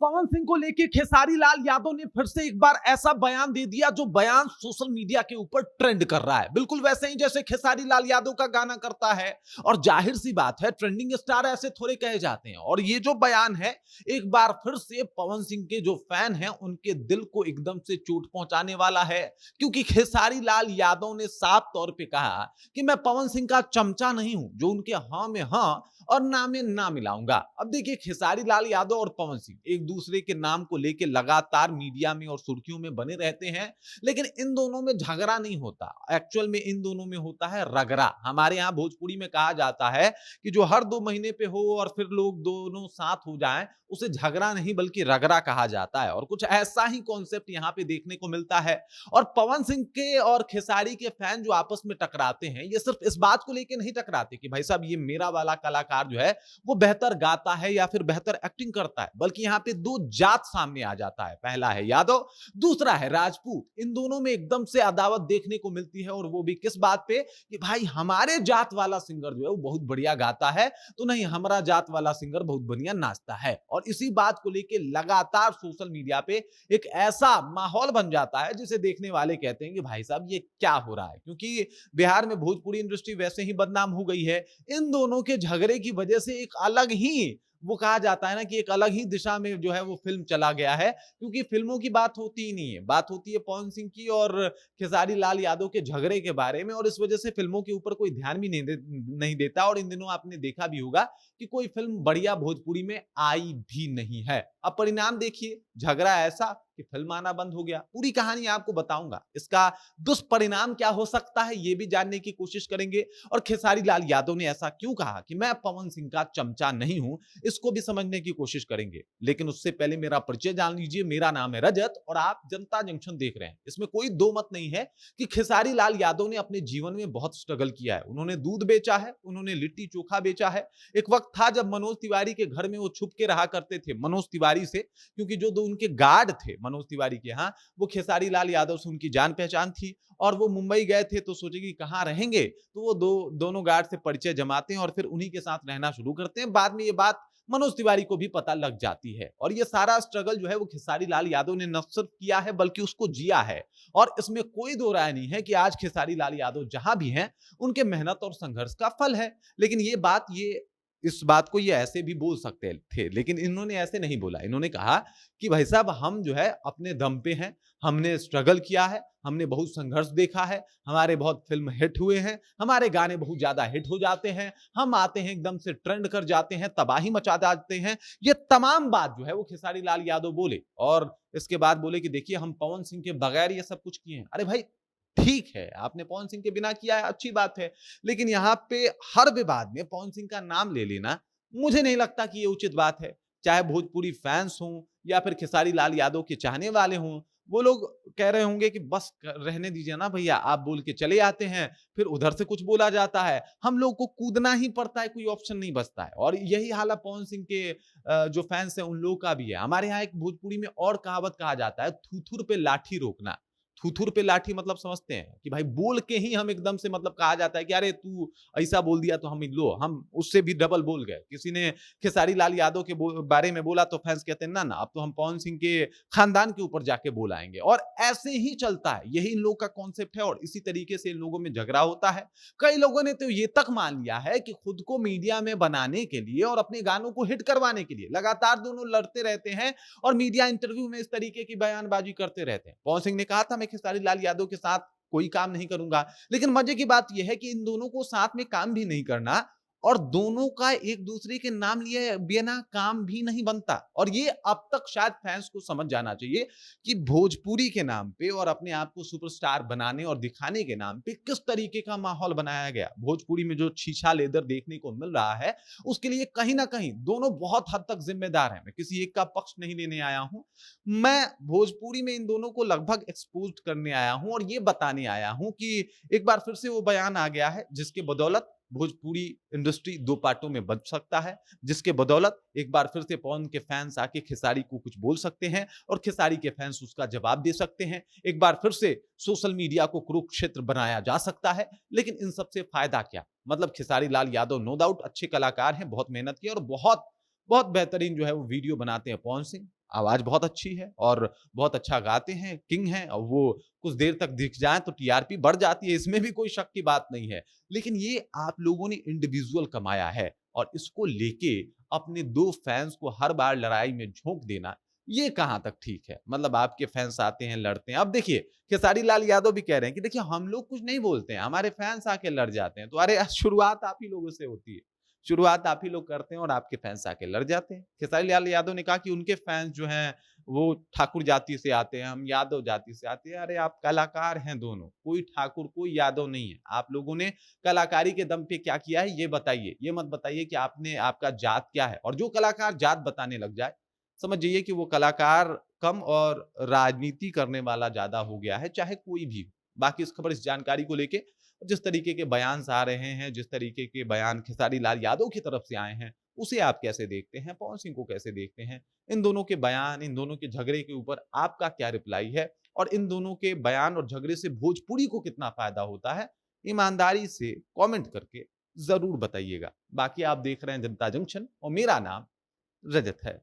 पवन सिंह को लेकर खेसारी लाल यादव ने फिर से एक बार ऐसा बयान दे दिया जो बयान सोशल मीडिया के ऊपर ट्रेंड कर रहा है, बिल्कुल वैसे ही जैसे खेसारी लाल यादव का गाना करता है। और जाहिर सी बात है, ट्रेंडिंग स्टार ऐसे थोड़े कहे जाते हैं। और ये जो बयान है एक बार फिर से पवन सिंह के जो फैन हैं उनके दिल को एकदम से चोट पहुंचाने वाला है, क्योंकि खेसारी लाल यादव ने साफ तौर पे कहा कि मैं पवन सिंह का चमचा नहीं हूं जो उनके हां में हां और ना में ना मिलाऊंगा। अब देखिए, खेसारी लाल यादव और पवन सिंह एक दूसरे के नाम को लेकर लगातार मीडिया में और सुर्खियों में बने रहते हैं, लेकिन इन दोनों में झगड़ा नहीं होता। एक्चुअल में इन दोनों में होता है रगड़ा। हमारे यहाँ भोजपुरी में कहा जाता है कि जो हर 2 महीने पे हो और फिर लोग दोनों साथ हो जाएं, उसे झगड़ा नहीं बल्कि रगड़ा कहा जाता है। और कुछ ऐसा ही कॉन्सेप्ट यहाँ पे देखने को मिलता है। और पवन सिंह के और खेसारी के फैन जो आपस में टकराते हैं, ये सिर्फ इस बात को लेकर नहीं टकराते कि भाई साहब ये मेरा वाला कलाकार जो है वो बेहतर गाता है या फिर बेहतर एक्टिंग करता है, बल्कि यहाँ पे 2 जात सामने आ जाता है। पहला है यादव, दूसरा है राजपूत। इन दोनों में एकदम से अदावत देखने को मिलती है। और वो भी किस बात पे कि भाई हमारे जात वाला सिंगर जो है वो बहुत बढ़िया गाता है, तो नहीं हमारा जात वाला सिंगर बहुत बढ़िया नाचता है। और इसी बात को लेकर लगातार सोशल मीडिया पे एक ऐसा माहौल बन जाता है जिसे देखने वाले कहते हैं कि भाई साहब ये क्या हो रहा है, क्योंकि बिहार में भोजपुरी इंडस्ट्री वैसे ही बदनाम हो गई है। इन दोनों के झगड़े की वजह से एक अलग ही, वो कहा जाता है ना कि एक अलग ही दिशा में जो है वो फिल्म चला गया है, क्योंकि फिल्मों की बात होती ही नहीं है, बात होती है पवन सिंह की और खेसारी लाल यादव के झगड़े के बारे में। और इस वजह से फिल्मों के ऊपर कोई ध्यान भी नहीं देता। और इन दिनों आपने देखा भी होगा कि कोई फिल्म बढ़िया भोजपुरी में आई भी नहीं है। अब परिणाम देखिए, झगड़ा ऐसा कि फिल्म आना बंद हो गया। पूरी कहानी आपको बताऊंगा, इसका दुष्परिणाम क्या हो सकता है ये भी जानने की कोशिश करेंगे। और खेसारी लाल यादव ने ऐसा क्यों कहा कि मैं पवन सिंह का चमचा नहीं हूं, इसको भी समझने की कोशिश करेंगे। लेकिन उससे पहले मेरा परिचय जान लीजिए। मेरा नाम है रजत और आप जनता जंक्शन देख रहे हैं। इसमें कोई दो मत नहीं है कि खेसारी लाल यादव ने अपने जीवन में बहुत स्ट्रगल किया है। उन्होंने दूध बेचा है, उन्होंने लिट्टी चोखा बेचा है। एक वक्त था जब मनोज तिवारी के घर में वो छुप के रहा करते थे मनोज तिवारी से, क्योंकि जो उनके गार्ड थे मनोज तिवारी के यहाँ, वो खेसारी लाल यादव से उनकी जान पहचान थी। और वो मुंबई गए थे तो सोचे कि कहाँ रहेंगे, तो वो दोनों गार्ड से परिचय जमाते हैं और फिर उन्हीं के साथ रहना शुरू करते हैं। बाद में ये बात मनोज तिवारी को भी पता लग जाती है। और ये सारा स्ट्रगल जो है वो खेसारी लाल यादव ने न सिर्फ किया है बल्कि उसको जिया है। और इसमें कोई दो राय नहीं है कि आज खेसारी लाल यादव जहां भी हैं, उनके मेहनत और संघर्ष का फल है। लेकिन इस बात को ये ऐसे भी बोल सकते थे, लेकिन इन्होंने ऐसे नहीं बोला। इन्होंने कहा कि भाई साहब हम जो है अपने दम पे हैं, हमने स्ट्रगल किया है, हमने बहुत संघर्ष देखा है, हमारे बहुत फिल्म हिट हुए हैं, हमारे गाने बहुत ज्यादा हिट हो जाते हैं, हम आते हैं एकदम से ट्रेंड कर जाते हैं, तबाही मचा देते हैं। ये तमाम बात जो है वो खेसारी लाल यादव बोले। और इसके बाद बोले कि देखिए हम पवन सिंह के बगैर ये सब कुछ किए हैं। अरे भाई ठीक है, आपने पवन सिंह के बिना किया है, अच्छी बात है, लेकिन यहाँ पे हर विवाद में पवन सिंह का नाम ले लेना मुझे नहीं लगता कि ये उचित बात है। चाहे भोजपुरी फैंस हों या फिर खेसारी लाल यादव के चाहने वाले हों, वो लोग कह रहे होंगे कि बस रहने दीजिए ना भैया, आप बोल के चले आते हैं, फिर उधर से कुछ बोला जाता है, हम लोग को कूदना ही पड़ता है, कोई ऑप्शन नहीं बचता है। और यही हाल है पवन सिंह के जो फैंस हैं उन लोगों का भी है। हमारे यहाँ एक भोजपुरी में और कहावत कहा जाता है, थूथुर पे लाठी रोकना। थूथुर पे लाठी मतलब समझते हैं कि भाई बोल के ही हम एकदम से, मतलब कहा जाता है कि अरे तू ऐसा बोल दिया तो हम उससे भी डबल बोल गए। किसी ने खेसारी लाल यादव के बारे में बोला तो फैंस कहते हैं ना ना, अब तो हम पवन सिंह के खानदान के ऊपर जाके बोल आएंगे। और ऐसे ही चलता है, यही इन लोग का कॉन्सेप्ट है। और इसी तरीके से इन लोगों में झगड़ा होता है। कई लोगों ने तो ये तक मान लिया है कि खुद को मीडिया में बनाने के लिए और अपने गानों को हिट करवाने के लिए लगातार दोनों लड़ते रहते हैं और मीडिया इंटरव्यू में इस तरीके की बयानबाजी करते रहते हैं। पवन सिंह ने कहा था मैं खेसारी लाल यादव के साथ कोई काम नहीं करूंगा, लेकिन मजे की बात यह है कि इन दोनों को साथ में काम भी नहीं करना और दोनों का एक दूसरे के नाम लिए बिना काम भी नहीं बनता। और ये अब तक शायद फैंस को समझ जाना चाहिए कि भोजपुरी के नाम पे और अपने आप को सुपरस्टार बनाने और दिखाने के नाम पे किस तरीके का माहौल बनाया गया। भोजपुरी में जो छीछा लेदर देखने को मिल रहा है, उसके लिए कहीं ना कहीं दोनों बहुत हद तक जिम्मेदार हैं। मैं किसी एक का पक्ष नहीं लेने आया हूं, मैं भोजपुरी में इन दोनों को लगभग एक्सपोज करने आया हूं और ये बताने आया हूं कि एक बार फिर से वो बयान आ गया है जिसके बदौलत भोजपुरी इंडस्ट्री 2 पार्टों में बच सकता है, जिसके बदौलत एक बार फिर से पवन के फैंस आके खेसारी को कुछ बोल सकते हैं और खेसारी के फैंस उसका जवाब दे सकते हैं। एक बार फिर से सोशल मीडिया को कुरुक्षेत्र बनाया जा सकता है। लेकिन इन सबसे फायदा क्या? मतलब खेसारी लाल यादव नो डाउट अच्छे कलाकार हैं, बहुत मेहनत की और बहुत बहुत बेहतरीन जो है वो वीडियो बनाते हैं पवन सिंह। आवाज बहुत अच्छी है और बहुत अच्छा गाते हैं, किंग हैं और वो कुछ देर तक दिख जाएँ तो टीआरपी बढ़ जाती है, इसमें भी कोई शक की बात नहीं है। लेकिन ये आप लोगों ने इंडिविजुअल कमाया है और इसको लेके अपने 2 फैन्स को हर बार लड़ाई में झोंक देना, ये कहाँ तक ठीक है? मतलब आपके फैन्स आते हैं, लड़ते हैं। अब देखिए, खेसारी लाल यादव भी कह रहे हैं कि देखिए हम लोग कुछ नहीं बोलते हैं, हमारे फैन्स आके लड़ जाते हैं। तो अरे यार शुरुआत आप ही लोगों से होती है। शुरुआत आप ही लोग करते हैं और आपके फैन्स आके लड़ जाते हैं। खेसारी लाल यादव ने कहा कि उनके फैन्स जो हैं वो ठाकुर जाति से आते हैं, हम यादव जाति से आते हैं। अरे आप कलाकार हैं दोनों, कोई ठाकुर, कोई यादव नहीं है। आप लोगों ने कलाकारी के दम पे क्या किया है ये बताइए। ये मत बताइए कि आपने आपका जात क्या है और जो कलाकार जात बताने लग जाए, समझ जाइए कि वो कलाकार कम और राजनीति करने वाला ज़्यादा हो गया है, चाहे कोई भी हो। बाकी इस खबर, इस जानकारी को लेके जिस तरीके के बयान्स आ रहे हैं, जिस तरीके के बयान खेसारी लाल यादव की तरफ से आए हैं, उसे आप कैसे देखते हैं? पवन सिंह को कैसे देखते हैं? इन दोनों के बयान, इन दोनों के झगड़े के ऊपर आपका क्या रिप्लाई है? और इन दोनों के बयान और झगड़े से भोजपुरी को कितना फ़ायदा होता है? ईमानदारी से कमेंट करके ज़रूर बताइएगा। बाकी आप देख रहे हैं जनता जंक्शन और मेरा नाम रजत है।